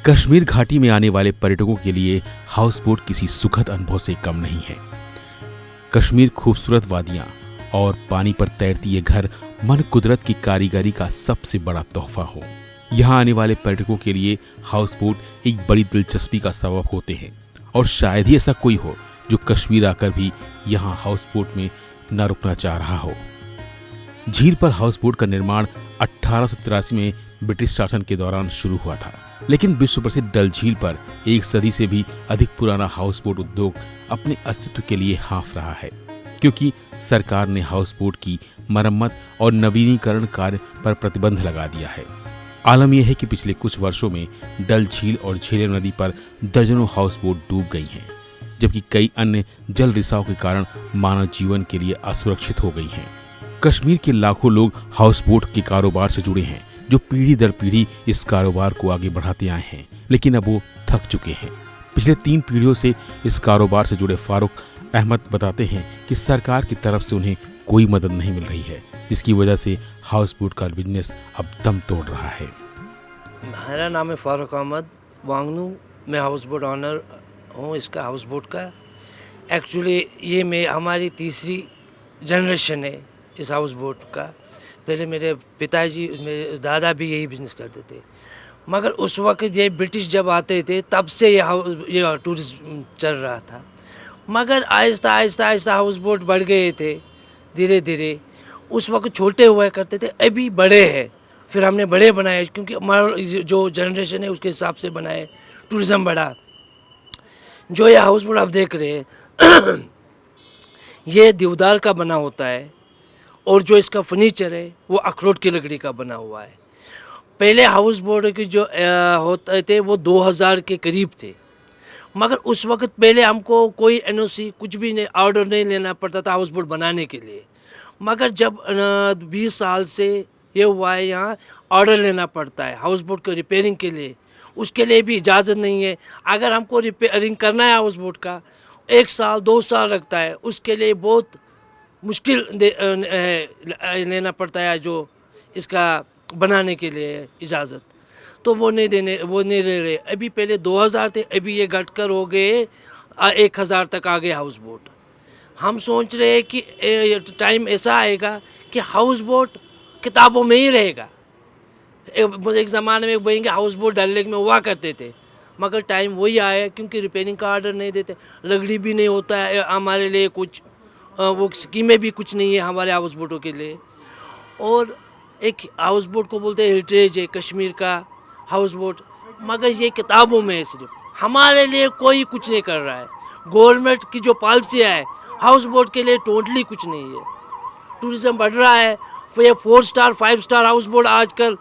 कश्मीर घाटी में आने वाले पर्यटकों के लिए हाउस बोट किसी सुखद अनुभव से कम नहीं है। कश्मीर खूबसूरत वादियां और पानी पर तैरती ये घर मन कुदरत की कारीगरी का सबसे बड़ा तोहफा हो। यहाँ आने वाले पर्यटकों के लिए हाउस बोट एक बड़ी दिलचस्पी का सबब होते हैं और शायद ही ऐसा कोई हो जो कश्मीर आकर भी यहाँ हाउस बोट में न रुकना चाह रहा हो। झील पर हाउस बोट का निर्माण 1883 में ब्रिटिश शासन के दौरान शुरू हुआ था, लेकिन विश्व प्रसिद्ध डल झील पर एक सदी से भी अधिक पुराना हाउस बोट उद्योग अपने अस्तित्व के लिए हाँफ रहा है, क्योंकि सरकार ने हाउस बोट की मरम्मत और नवीनीकरण कार्य पर प्रतिबंध लगा दिया है। आलम यह है कि पिछले कुछ वर्षों में डल झील और झेलम नदी पर दर्जनों हाउस बोट डूब गई हैं, जबकि कई अन्य जल रिसाव के कारण मानव जीवन के लिए असुरक्षित हो गई हैं। कश्मीर के लाखों लोग हाउस बोट के कारोबार से जुड़े हैं, जो पीढ़ी दर पीढ़ी इस कारोबार को आगे बढ़ाते आए हैं, लेकिन अब वो थक चुके हैं। पिछले 3 पीढ़ियों से इस कारोबार से जुड़े फारूक अहमद बताते हैं कि सरकार की तरफ से उन्हें कोई मदद नहीं मिल रही है, जिसकी वजह से हाउस बोट का बिजनेस अब दम तोड़ रहा है। मेरा नाम है फारूक अहमद वांगनू। मैं हाउस बोट ऑनर हूँ इसका, हाउस बोट का। एक्चुअली ये हमारी तीसरी जनरेशन है इस हाउस बोट का। पहले मेरे पिताजी, मेरे दादा भी यही बिज़नेस करते थे, मगर उस वक्त ये ब्रिटिश जब आते थे तब से ये टूरिज्म चल रहा था। मगर आहिस्ता आहिस्ता आहिस्ता हाउस बोट बढ़ गए थे धीरे धीरे। उस वक्त छोटे हुआ करते थे, अभी बड़े हैं। फिर हमने बड़े बनाए, क्योंकि हमारा जो जनरेशन है उसके हिसाब से बनाए, टूरिज़्म बढ़ा। जो ये हाउस बोट आप देख रहे हैं ये देवदार का बना होता है, और जो इसका फर्नीचर है वो अखरोट की लकड़ी का बना हुआ है। पहले हाउस बोट के जो होते थे वो 2000 के करीब थे, मगर उस वक्त पहले हमको कोई एनओसी कुछ भी नहीं, ऑर्डर नहीं लेना पड़ता था हाउस बोट बनाने के लिए। मगर जब 20 साल से ये हुआ है, यहाँ ऑर्डर लेना पड़ता है हाउस बोट को रिपेयरिंग के लिए। उसके लिए भी इजाज़त नहीं है। अगर हमको रिपेयरिंग करना है हाउस बोट का, 1 साल 2 साल लगता है। उसके लिए बहुत मुश्किल लेना पड़ता है जो इसका बनाने के लिए इजाज़त, तो वो नहीं दे रहे। अभी पहले 2000 थे, अभी ये घटकर हो गए 1000 तक आ गए हाउस बोट। हम सोच रहे हैं कि टाइम ऐसा आएगा कि हाउस बोट किताबों में ही रहेगा। एक ज़माने में बोलेंगे हाउस बोट डल लेक में हुआ करते थे, मगर टाइम वही आया, क्योंकि रिपेयरिंग का ऑर्डर नहीं देते, लकड़ी भी नहीं होता है हमारे लिए, कुछ वो स्कीमें भी कुछ नहीं है हमारे हाउस बोटों के लिए। और एक हाउस बोट को बोलते हैं हेरिटेज है कश्मीर का हाउस बोट, मगर ये किताबों में है, सिर्फ हमारे लिए कोई कुछ नहीं कर रहा है। गवर्नमेंट की जो पॉलिसियाँ है हाउस बोट के लिए टोटली कुछ नहीं है। टूरिज़्म बढ़ रहा है, ये 4 स्टार 5 स्टार हाउस बोट आजकल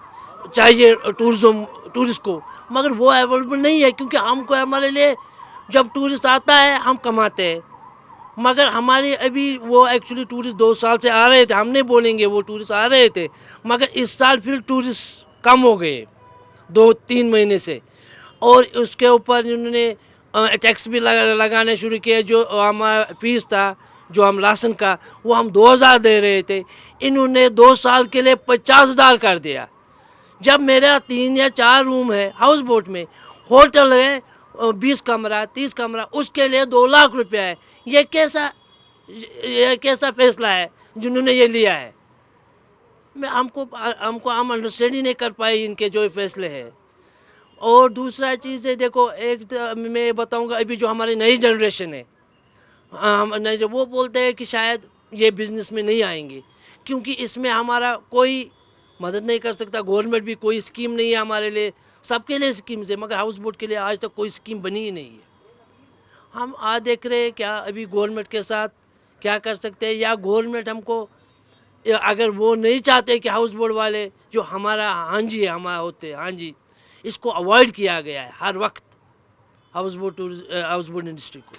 चाहिए टूरिस्ट को, मगर वो अवेलेबल नहीं है, क्योंकि हमको हमारे लिए जब टूरिस्ट आता है हम कमाते हैं। मगर हमारे अभी वो एक्चुअली टूरिस्ट 2 साल से आ रहे थे, हम नहीं बोलेंगे वो टूरिस्ट आ रहे थे, मगर इस साल फिर टूरिस्ट कम हो गए 2-3 महीने से। और उसके ऊपर इन्होंने टैक्स भी लगाने शुरू किया। जो हमारा फीस था, जो हम राशन का, वो हम 2000 दे रहे थे, इन्होंने 2 साल के लिए 50,000 कर दिया। जब मेरा 3 या 4 रूम है हाउस बोट में, होटल है 20 कमरा 30 कमरा, उसके लिए 2 लाख रुपया है। ये कैसा फैसला है जिन्होंने ये लिया है? हम अंडरस्टैंड ही नहीं कर पाए इनके जो फैसले हैं। और दूसरा चीज़ है, देखो एक मैं बताऊंगा, अभी जो हमारी नई जनरेशन है, वो बोलते हैं कि शायद ये बिज़नेस में नहीं आएंगे, क्योंकि इसमें हमारा कोई मदद नहीं कर सकता। गवर्नमेंट भी कोई स्कीम नहीं है हमारे लिए, सबके लिए स्कीम्स है, मगर हाउस बोट के लिए आज तक कोई स्कीम बनी ही नहीं है। हम आज देख रहे हैं क्या अभी गवर्नमेंट के साथ क्या कर सकते हैं, या गवर्नमेंट हमको, अगर वो नहीं चाहते कि हाउस बोट वाले जो हमारा हांजी है, हमारा होते हैं हांजी, इसको अवॉइड किया गया है हर वक्त हाउस बोट इंडस्ट्री को।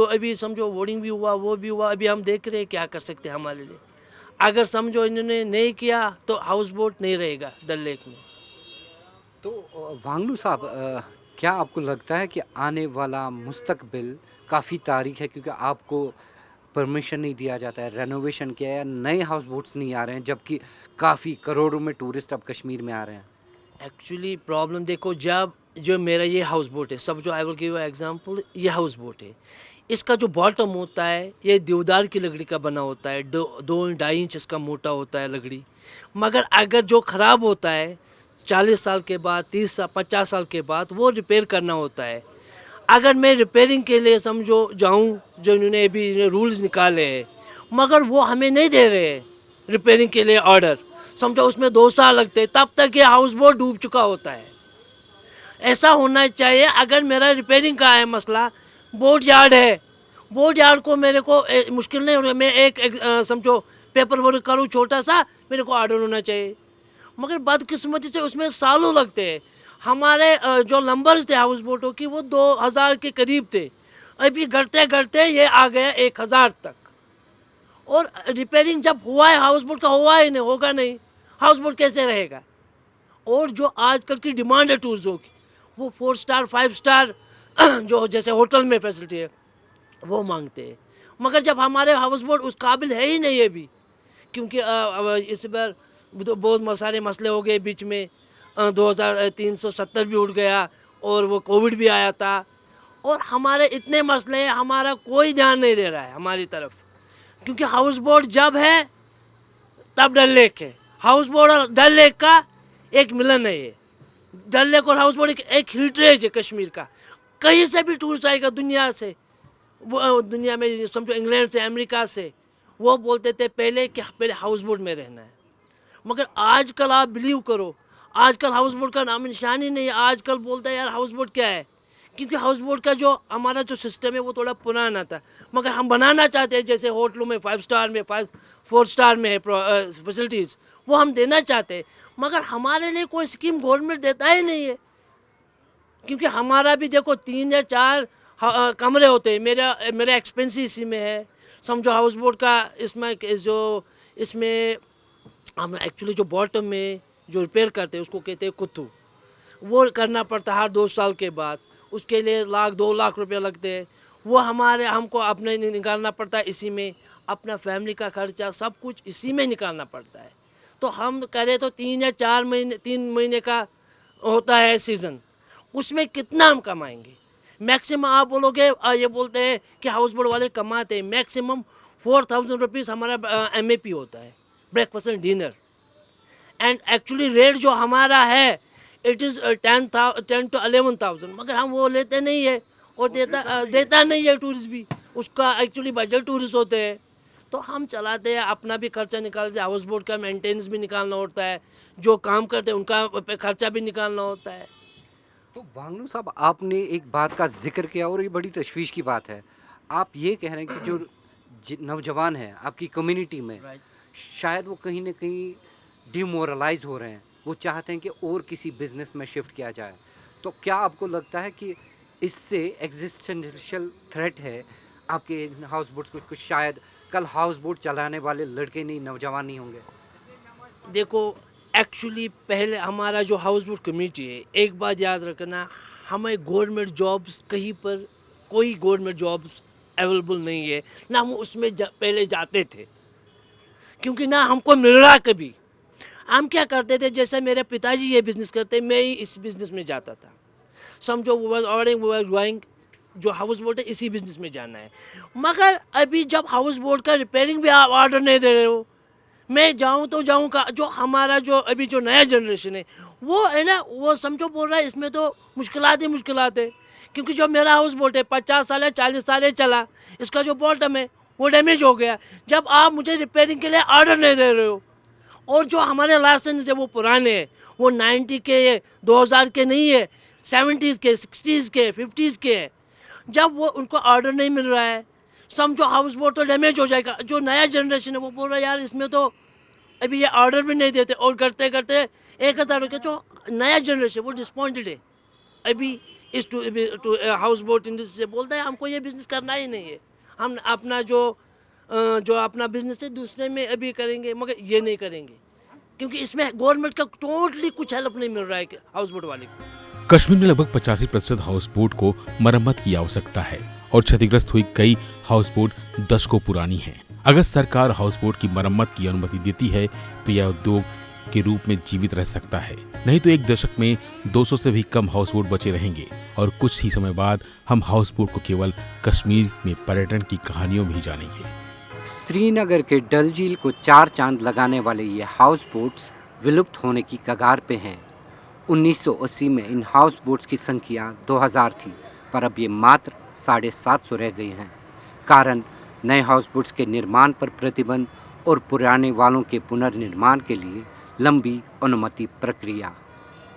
अभी समझो वोटिंग भी हुआ, वो भी हुआ, अभी हम देख रहे हैं क्या कर सकते हैं हमारे लिए। अगर समझो इन्होंने नहीं किया तो हाउस बोट नहीं रहेगा डल लेक में। तो वांगलू साहब, क्या आपको लगता है कि आने वाला मुस्तकबिल काफ़ी तारीख है, क्योंकि आपको परमिशन नहीं दिया जाता है, रेनोवेशन किया है, नए हाउस बोट्स नहीं आ रहे हैं, जबकि काफ़ी करोड़ों में टूरिस्ट अब कश्मीर में आ रहे हैं? एक्चुअली प्रॉब्लम देखो, जब जो मेरा ये हाउस बोट है, सब जो आई विल गिव एग्जांपल, ये हाउस बोट है, इसका जो बॉटम होता है ये देवदार की लकड़ी का बना होता है, 2-2.5 इंच इसका मोटा होता है लकड़ी। मगर अगर जो ख़राब होता है 40 साल के बाद, 30 साल 50 साल के बाद, वो रिपेयर करना होता है। अगर मैं रिपेयरिंग के लिए समझो जाऊं, जो इन्होंने अभी रूल्स निकाले हैं, मगर वो हमें नहीं दे रहे हैं रिपेयरिंग के लिए ऑर्डर, समझो उसमें 2 साल लगते, तब तक ये हाउस बोट डूब चुका होता है। ऐसा होना चाहिए, अगर मेरा रिपेयरिंग का है मसला, बोट यार्ड है, बोट यार्ड को मेरे को मुश्किल नहीं हो रही, मैं समझो पेपर वर्क करूँ छोटा सा, मेरे को ऑर्डर होना चाहिए। मगर बदकिस्मती से उसमें सालों लगते हैं। हमारे जो नंबर्स थे हाउस बोटों की, वो 2000 के करीब थे, अभी घटते घटते ये आ गया 1000 तक। और रिपेयरिंग जब हुआ है हाउस बोट का, हुआ ही नहीं, होगा नहीं, हाउस बोट कैसे रहेगा। और जो आजकल की डिमांड है टूरिज्मों की, वो 4 स्टार 5 स्टार जो जैसे होटल में फैसिलिटी है वो मांगते हैं। मगर जब हमारे हाउस बोट उस काबिल है ही नहीं अभी, क्योंकि इस बार तो बहुत सारे मसले हो गए बीच में, 2370 भी उठ गया और वो कोविड भी आया था, और हमारे इतने मसले हैं, हमारा कोई ध्यान नहीं दे रहा है हमारी तरफ। क्योंकि हाउस बोट जब है तब डल लेक है, हाउस बोट और डल लेक का एक मिलन है ये। डल लेक और हाउस बोट एक हेरिटेज है कश्मीर का। कहीं से भी टूरिस्ट आएगा दुनिया से, वो दुनिया में समझो इंग्लैंड से, अमेरिका से, वो बोलते थे पहले कि पहले हाउस बोट में रहना है। मगर आजकल आप बिलीव करो, आजकल हाउस बोट का नाम निशान ही नहीं है। आजकल बोलता है यार हाउस बोट क्या है, क्योंकि हाउस बोट का जो हमारा जो सिस्टम है वो थोड़ा पुराना था। मगर हम बनाना चाहते हैं, जैसे होटलों में 5 स्टार में 4 स्टार में है फैसिलिटीज़, वो हम देना चाहते हैं। मगर हमारे लिए कोई स्कीम गवर्नमेंट देता ही नहीं है। क्योंकि हमारा भी देखो 3 या 4 कमरे होते हैं, मेरा एक्सपेंस इसी में है। समझो हाउस बोट का इसमें हम एक्चुअली जो बॉटम में जो रिपेयर करते हैं उसको कहते हैं कुत्तू, वो करना पड़ता है हर 2 साल के बाद। उसके लिए 1-2 लाख रुपये लगते हैं, वो हमको अपने निकालना पड़ता है इसी में। अपना फैमिली का खर्चा सब कुछ इसी में निकालना पड़ता है। तो हम करें तो 3 या 4 महीने 3 महीने का होता है सीज़न, उसमें कितना हम कमाएंगे। मैक्सिमम आप बोलोगे, ये बोलते हैं कि हाउस बोट वाले कमाते हैं, मैक्सिमम 4000 रुपीज़ हमारा MAP होता है, breakfast and dinner. And actually rate जो हमारा है इट इज़ 10 to 11,000, मगर हम वो लेते नहीं है, और देता नहीं है टूरिस्ट भी, उसका एक्चुअली बजट टूरिस्ट होते हैं। तो हम चलाते हैं, अपना भी खर्चा निकालते हैं, हाउस बोट का मेंटेनेंस भी निकालना होता है, जो काम करते हैं उनका खर्चा भी निकालना होता है। तो वांगलू साहब, आपने एक बात का जिक्र किया और ये बड़ी तशवीश की बात है। आप ये कह रहे हैं कि जो नौजवान हैं आपकी कम्युनिटी में, शायद वो कहीं ना कहीं डिमोरलाइज हो रहे हैं, वो चाहते हैं कि और किसी बिजनेस में शिफ्ट किया जाए। तो क्या आपको लगता है कि इससे एग्जिस्टेंशियल थ्रेट है आपके हाउस बोट को, कुछ शायद कल हाउस बोट चलाने वाले लड़के नहीं, नौजवान नहीं होंगे? देखो एक्चुअली पहले हमारा जो हाउस बोट कम्युनिटी है, एक बात याद रखना, हमें गवर्नमेंट जॉब्स कहीं पर कोई गवर्नमेंट जॉब्स अवेलेबल नहीं है, ना हम उसमें पहले जाते थे, क्योंकि ना हमको मिल रहा कभी। हम क्या करते थे, जैसे मेरे पिताजी ये बिज़नेस करते, मैं ही इस बिज़नेस में जाता था। समझो वो वाज गोइंग जो हाउस बोट है इसी बिज़नेस में जाना है। मगर अभी जब हाउस बोट का रिपेयरिंग भी आप ऑर्डर नहीं दे रहे हो, मैं जाऊं तो जाऊं का, जो हमारा जो अभी जो नया जनरेशन है वो है ना, वो समझो बोल रहा है इसमें तो मुश्किलात ही मुश्किलात है। क्योंकि जो मेरा हाउस बोट है 50 साल या 40 साल चला, इसका जो बॉटम है वो डैमेज हो गया। जब आप मुझे रिपेयरिंग के लिए ऑर्डर नहीं दे रहे हो, और जो हमारे लाइसेंस है वो पुराने हैं, वो 90 के 2000 के नहीं है, 70s के 60s के 50s के है। जब वो उनको ऑर्डर नहीं मिल रहा है, समझो हाउस बोट तो डैमेज हो जाएगा। जो नया जनरेशन है वो बोल रहा है यार इसमें तो अभी ये ऑर्डर भी नहीं देते, और करते करते 1000 के। जो नया जनरेशन वो डिसपॉइंटेड है अभी इस टू हाउस बोट इंडस्ट्री से, बोलता है हमको ये बिज़नेस करना ही नहीं है, हम अपना जो अपना बिज़नेस है दूसरे में अभी करेंगे, मगर ये नहीं करेंगे, क्योंकि इसमें गवर्नमेंट का टोटली कुछ हेल्प नहीं मिल रहा है हाउस बोट वाले को। कश्मीर में लगभग 85% हाउस बोट को मरम्मत की आवश्यकता है और क्षतिग्रस्त हुई कई हाउस बोट दशकों पुरानी हैं। अगर सरकार हाउस बोट की मरम्मत की अनुमति देती है तो यह उद्योग के रूप में जीवित रह सकता है। नहीं तो एक दशक में 200 से भी कम हाउस बोट बचे रहेंगे और कुछ ही समय बाद हम हाउस बोट को केवल कश्मीर में पर्यटन की कहानियों में ही जानेंगे। श्रीनगर के डल झील को 4 चांद लगाने वाले ये हाउस बोट्स विलुप्त होने की कगार पे हैं। 1980 में इन हाउस बोट्स की संख्या 2000 थी, पर अब ये मात्र 750 रह गई हैं। कारण नए हाउस बोट्स के निर्माण पर प्रतिबंध और पुराने वालों के पुनर्निर्माण के लिए लंबी अनुमति प्रक्रिया।